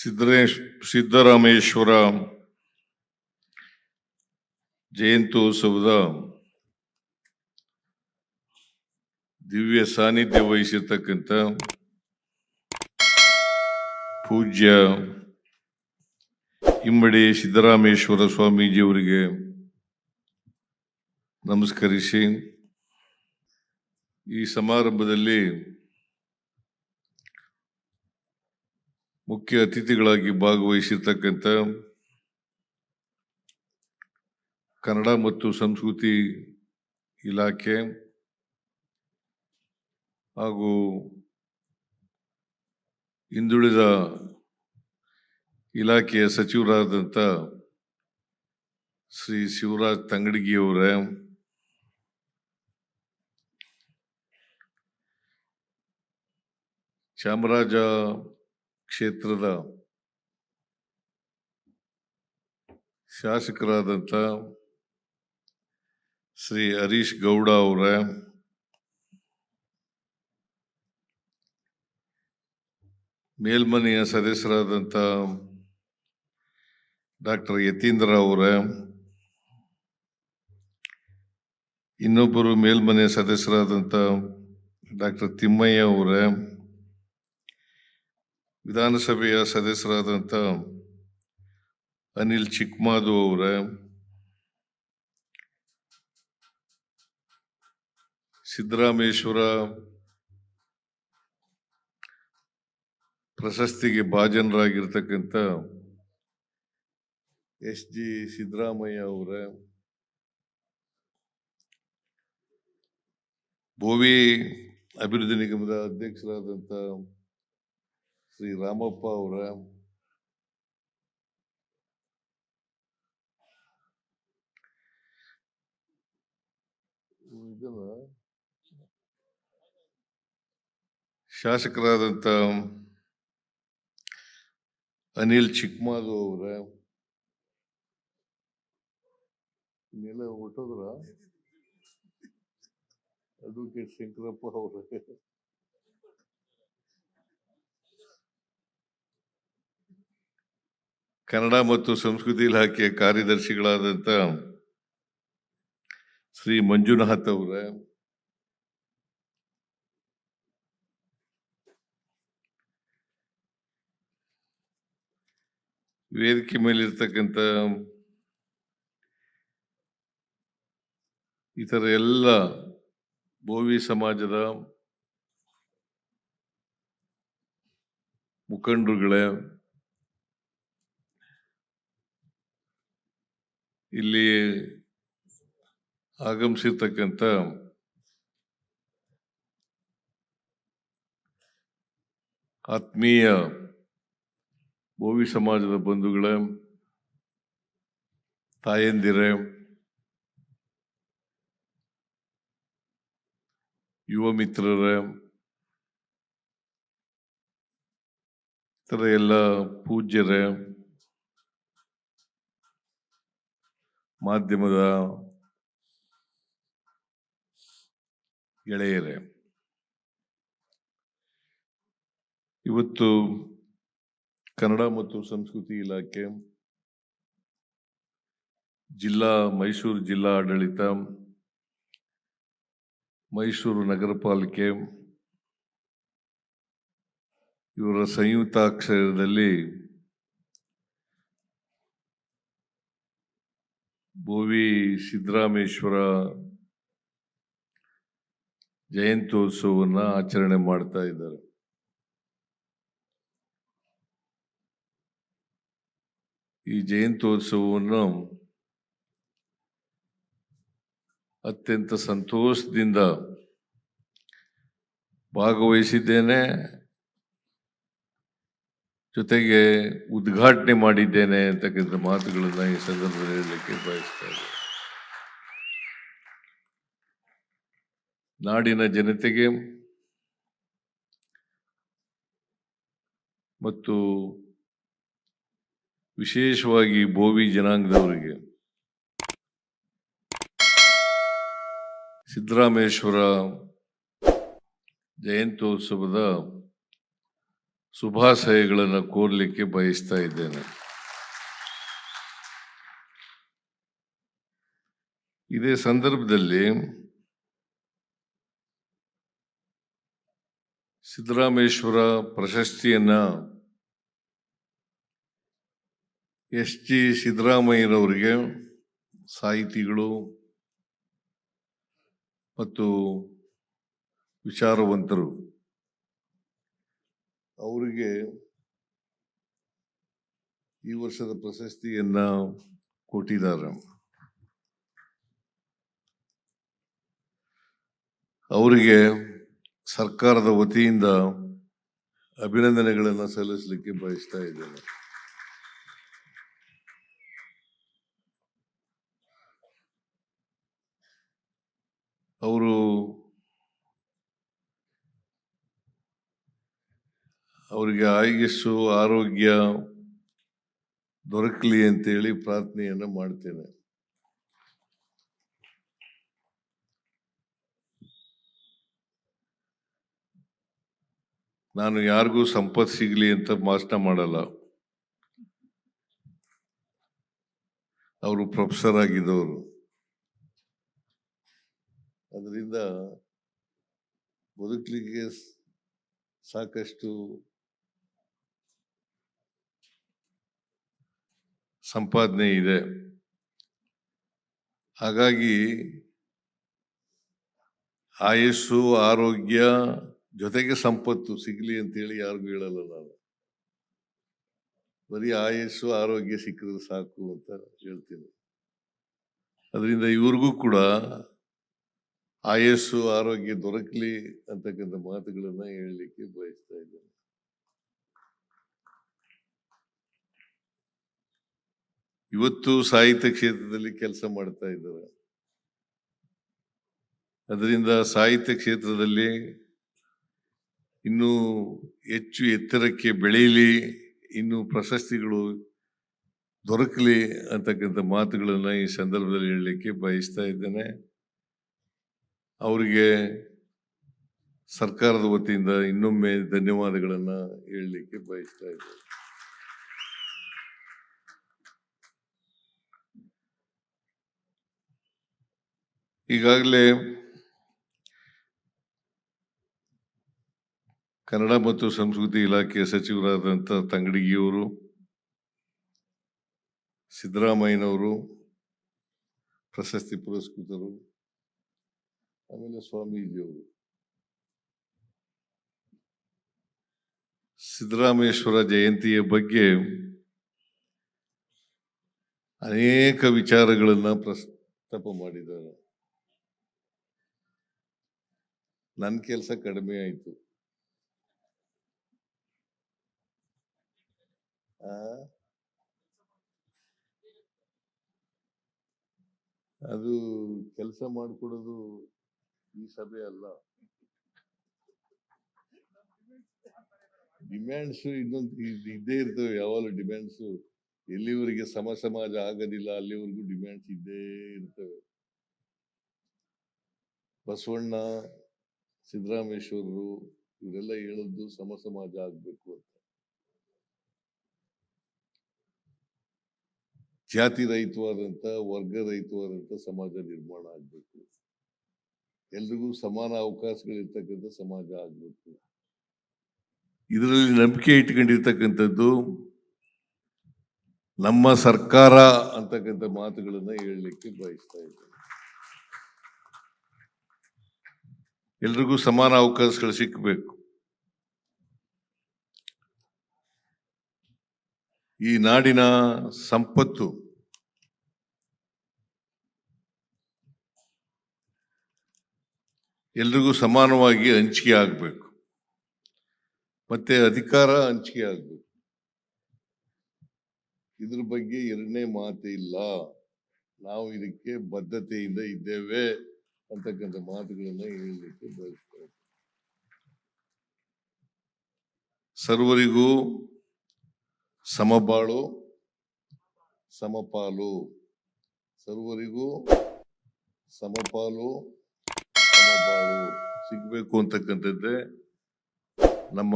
ಸಿದ್ದರಾಮೇಶ್ವರ ಜಯಂತ್ಯೋತ್ಸವದ ದಿವ್ಯ ಸಾನ್ನಿಧ್ಯ ವಹಿಸಿರ್ತಕ್ಕಂಥ ಪೂಜ್ಯ ಇಮ್ಮಡಿ ಸಿದ್ದರಾಮೇಶ್ವರ ಸ್ವಾಮೀಜಿಯವರಿಗೆ ನಮಸ್ಕರಿಸಿ, ಈ ಸಮಾರಂಭದಲ್ಲಿ ಮುಖ್ಯ ಅತಿಥಿಗಳಾಗಿ ಭಾಗವಹಿಸಿರ್ತಕ್ಕಂಥ ಕನ್ನಡ ಮತ್ತು ಸಂಸ್ಕೃತಿ ಇಲಾಖೆ ಹಾಗೂ ಹಿಂದುಳಿದ ಇಲಾಖೆಯ ಸಚಿವರಾದಂಥ ಶ್ರೀ ಶಿವರಾಜ್ ತಂಗಡಗಿಯವರೇ, ಚಾಮರಾಜ ಕ್ಷೇತ್ರದ ಶಾಸಕರಾದಂಥ ಶ್ರೀ ಹರೀಶ್ ಗೌಡ ಅವರೇ, ಮೇಲ್ಮನೆಯ ಸದಸ್ಯರಾದಂಥ ಡಾಕ್ಟರ್ ಯತೀಂದ್ರ ಅವರೇ, ಇನ್ನೊಬ್ಬರು ಮೇಲ್ಮನೆಯ ಸದಸ್ಯರಾದಂಥ ಡಾಕ್ಟರ್ ತಿಮ್ಮಯ್ಯ ಅವರೇ, ವಿಧಾನಸಭೆಯ ಸದಸ್ಯರಾದಂಥ ಅನಿಲ್ ಚಿಕ್ಕಮಾದು ಅವರೇ, ಸಿದ್ದರಾಮೇಶ್ವರ ಪ್ರಶಸ್ತಿಗೆ ಭಾಜನರಾಗಿರ್ತಕ್ಕಂಥ SG ಸಿದ್ದರಾಮಯ್ಯ ಅವರೇ, ಬೋವಿ ಅಭಿವೃದ್ಧಿ ನಿಗಮದ ಅಧ್ಯಕ್ಷರಾದಂಥ ಶ್ರೀ ರಾಮಪ್ಪ ಅವರ, ಶಾಸಕರಾದಂಥ ಅನಿಲ್ ಚಿಕ್ಕಮಾದು ಅವರ, ಇನ್ನೆಲ್ಲ ಹೊಟ್ಟೋದ್ರ ಅಡ್ವೊಕೇಟ್ ಶಂಕರಪ್ಪ ಅವರ, ಕನ್ನಡ ಮತ್ತು ಸಂಸ್ಕೃತಿ ಇಲಾಖೆಯ ಕಾರ್ಯದರ್ಶಿಗಳಾದಂಥ ಶ್ರೀ ಮಂಜುನಾಥ್ ಅವರ, ವೇದಿಕೆ ಮೇಲಿರ್ತಕ್ಕಂಥ ಇತರ ಎಲ್ಲ ಬೋವಿ ಸಮಾಜದ ಮುಖಂಡರುಗಳೇ, ಇಲ್ಲಿ ಆಗಮಿಸಿರ್ತಕ್ಕಂಥ ಆತ್ಮೀಯ ಬೋವಿ ಸಮಾಜದ ಬಂಧುಗಳೇ, ತಾಯಂದಿರೇ, ಯುವ ಮಿತ್ರರೇ, ಇತರ ಎಲ್ಲ ಪೂಜ್ಯರೇ, ಮಾಧ್ಯಮದ ಗೆಳೆಯರೇ, ಇವತ್ತು ಕನ್ನಡ ಮತ್ತು ಸಂಸ್ಕೃತಿ ಇಲಾಖೆ, ಮೈಸೂರು ಜಿಲ್ಲಾ ಆಡಳಿತ, ಮೈಸೂರು ನಗರ ಪಾಲಿಕೆ ಇವರ ಸಂಯುಕ್ತಾಶ್ರಯದಲ್ಲಿ ಬೋವಿ ಸಿದ್ದರಾಮೇಶ್ವರ ಜಯಂತ್ಯೋತ್ಸವವನ್ನು ಆಚರಣೆ ಮಾಡ್ತಾ ಇದ್ದಾರೆ. ಈ ಜಯಂತ್ಯೋತ್ಸವವನ್ನು ಅತ್ಯಂತ ಸಂತೋಷದಿಂದ ಭಾಗವಹಿಸಿದ್ದೇನೆ, ಜೊತೆಗೆ ಉದ್ಘಾಟನೆ ಮಾಡಿದ್ದೇನೆ ಅಂತಕ್ಕಂಥ ಮಾತುಗಳನ್ನ ಈ ಸಂದರ್ಭದಲ್ಲಿ ಹೇಳಲಿಕ್ಕೆ ಬಯಸ್ತಾ ಇದ್ದೇನೆ. ನಾಡಿನ ಜನತೆಗೆ ಮತ್ತು ವಿಶೇಷವಾಗಿ ಬೋವಿ ಜನಾಂಗದವರಿಗೆ ಸಿದ್ದರಾಮೇಶ್ವರ ಜಯಂತ್ಯೋತ್ಸವದ ಶುಭಾಶಯಗಳನ್ನು ಕೋರಲಿಕ್ಕೆ ಬಯಸ್ತಾ ಇದ್ದೇನೆ. ಇದೇ ಸಂದರ್ಭದಲ್ಲಿ ಸಿದ್ದರಾಮೇಶ್ವರ ಪ್ರಶಸ್ತಿಯನ್ನ ಎಸ್.ಜಿ. ಸಿದ್ದರಾಮಯ್ಯನವರಿಗೆ ಸಾಹಿತಿಗಳು ಮತ್ತು ವಿಚಾರವಂತರು ಅವರಿಗೆ ಈ ವರ್ಷದ ಪ್ರಶಸ್ತಿಯನ್ನ ಕೊಟ್ಟಿದ್ದಾರೆ. ಅವರಿಗೆ ಸರ್ಕಾರದ ವತಿಯಿಂದ ಅಭಿನಂದನೆಗಳನ್ನು ಸಲ್ಲಿಸಲಿಕ್ಕೆ ಬಯಸ್ತಾ ಇದ್ದೇನೆ. ಅವರಿಗೆ ಆಯುಸ್ಸು ಆರೋಗ್ಯ ದೊರಕಲಿ ಅಂತೇಳಿ ಪ್ರಾರ್ಥನೆಯನ್ನ ಮಾಡ್ತೇನೆ. ನಾನು ಯಾರಿಗೂ ಸಂಪತ್ತು ಸಿಗಲಿ ಅಂತ ಭಾಷಣ ಮಾಡಲ್ಲ. ಅವರು ಪ್ರೊಫೆಸರ್ ಆಗಿದ್ದವರು, ಅದರಿಂದ ಬದುಕಲಿಕ್ಕೆ ಸಾಕಷ್ಟು ಸಂಪಾದನೆ ಇದೆ. ಹಾಗಾಗಿ ಆಯುಸ್ಸು ಆರೋಗ್ಯ ಜೊತೆಗೆ ಸಂಪತ್ತು ಸಿಗಲಿ ಅಂತೇಳಿ ಯಾರಿಗೂ ಹೇಳಲ್ಲ. ನಾನು ಬರೀ ಆಯುಸ್ಸು ಆರೋಗ್ಯ ಸಿಕ್ಕಿದ್ರೆ ಸಾಕು ಅಂತ ಹೇಳ್ತೀನಿ. ಅದರಿಂದ ಇವ್ರಿಗೂ ಕೂಡ ಆಯುಸ್ಸು ಆರೋಗ್ಯ ದೊರಕಲಿ ಅಂತಕ್ಕಂಥ ಮಾತುಗಳನ್ನ ಹೇಳಲಿಕ್ಕೆ ಬಯಸ್ತಾ ಇದ್ದೇನೆ. ಇವತ್ತು ಸಾಹಿತ್ಯ ಕ್ಷೇತ್ರದಲ್ಲಿ ಕೆಲಸ ಮಾಡ್ತಾ ಇದ್ದಾರೆ. ಅದರಿಂದ ಸಾಹಿತ್ಯ ಕ್ಷೇತ್ರದಲ್ಲಿ ಇನ್ನೂ ಹೆಚ್ಚು ಎತ್ತರಕ್ಕೆ ಬೆಳೆಯಲಿ, ಇನ್ನು ಪ್ರಶಸ್ತಿಗಳು ದೊರಕಲಿ ಅಂತಕ್ಕಂಥ ಮಾತುಗಳನ್ನ ಈ ಸಂದರ್ಭದಲ್ಲಿ ಹೇಳಲಿಕ್ಕೆ ಬಯಸ್ತಾ ಇದ್ದೇನೆ. ಅವರಿಗೆ ಸರ್ಕಾರದ ವತಿಯಿಂದ ಇನ್ನೊಮ್ಮೆ ಧನ್ಯವಾದಗಳನ್ನ ಹೇಳಲಿಕ್ಕೆ ಬಯಸ್ತಾ ಇದ್ದೇನೆ. ಈಗಾಗಲೇ ಕನ್ನಡ ಮತ್ತು ಸಂಸ್ಕೃತಿ ಇಲಾಖೆಯ ಸಚಿವರಾದಂಥ ತಂಗಡಗಿಯವರು, ಸಿದ್ದರಾಮಯ್ಯನವರು ಪ್ರಶಸ್ತಿ ಪುರಸ್ಕೃತರು, ಆಮೇಲೆ ಸ್ವಾಮೀಜಿಯವರು, ಸಿದ್ದರಾಮೇಶ್ವರ ಜಯಂತಿಯ ಬಗ್ಗೆ ಅನೇಕ ವಿಚಾರಗಳನ್ನ ಪ್ರಸ್ತಾಪ ಮಾಡಿದ್ದಾರೆ. ನನ್ನ ಕೆಲಸ ಕಡಿಮೆ ಆಯಿತು. ಅದು ಕೆಲಸ ಮಾಡಿಕೊಡೋದು ಈ ಸಭೆ ಅಲ್ಲ. ಡಿಮ್ಯಾಂಡ್ಸ್ ಇನ್ನೊಂದು ಇದ್ದೇ ಇರ್ತವೆ. ಯಾವಾಗಲೂ ಡಿಮ್ಯಾಂಡ್ಸ್ ಎಲ್ಲಿವರೆಗೆ ಸಮಾಜ ಆಗೋದಿಲ್ಲ ಅಲ್ಲಿವರೆಗೂ ಡಿಮ್ಯಾಂಡ್ಸ್ ಇದ್ದೇ ಇರ್ತವೆ. ಬಸವಣ್ಣ, ಸಿದ್ದರಾಮೇಶ್ವರರು ಇವರೆಲ್ಲ ಹೇಳೋದು ಸಮಾಜ ಆಗ್ಬೇಕು ಅಂತ. ಜಾತಿ ರಹಿತವಾದಂತ, ವರ್ಗ ರಹಿತವಾದಂತ ಸಮಾಜ ನಿರ್ಮಾಣ ಆಗ್ಬೇಕು. ಎಲ್ರಿಗೂ ಸಮಾನ ಅವಕಾಶಗಳಿರ್ತಕ್ಕಂಥ ಸಮಾಜ ಆಗ್ಬೇಕು. ಇದರಲ್ಲಿ ನಂಬಿಕೆ ಇಟ್ಕೊಂಡಿರ್ತಕ್ಕಂಥದ್ದು ನಮ್ಮ ಸರ್ಕಾರ ಅಂತಕ್ಕಂಥ ಮಾತುಗಳನ್ನ ಹೇಳಲಿಕ್ಕೆ ಬಯಸ್ತಾ ಇದ್ದೇನೆ. ಎಲ್ರಿಗೂ ಸಮಾನ ಅವಕಾಶಗಳು ಸಿಕ್ಕಬೇಕು. ಈ ನಾಡಿನ ಸಂಪತ್ತು ಎಲ್ರಿಗೂ ಸಮಾನವಾಗಿ ಹಂಚಿಕೆ ಆಗಬೇಕು, ಮತ್ತೆ ಅಧಿಕಾರ ಹಂಚಿಕೆ ಆಗಬೇಕು. ಇದ್ರ ಬಗ್ಗೆ ಎರಡನೇ ಮಾತು ಇಲ್ಲ. ನಾವು ಇದಕ್ಕೆ ಬದ್ಧತೆಯಿಂದ ಇದ್ದೇವೆ ಅಂತಕ್ಕಂಥ ಮಾತುಗಳನ್ನ ಹೇಳಲಿಕ್ಕೆ ಬಯಸ್ತೇವೆ. ಸರ್ವರಿಗೂ ಸಮಬಾಳು ಸಮಪಾಲು, ಸರ್ವರಿಗೂ ಸಮಪಾಲು ಸಮಬಾಳು ಸಿಗಬೇಕು ಅಂತಕ್ಕಂಥದ್ದೇ ನಮ್ಮ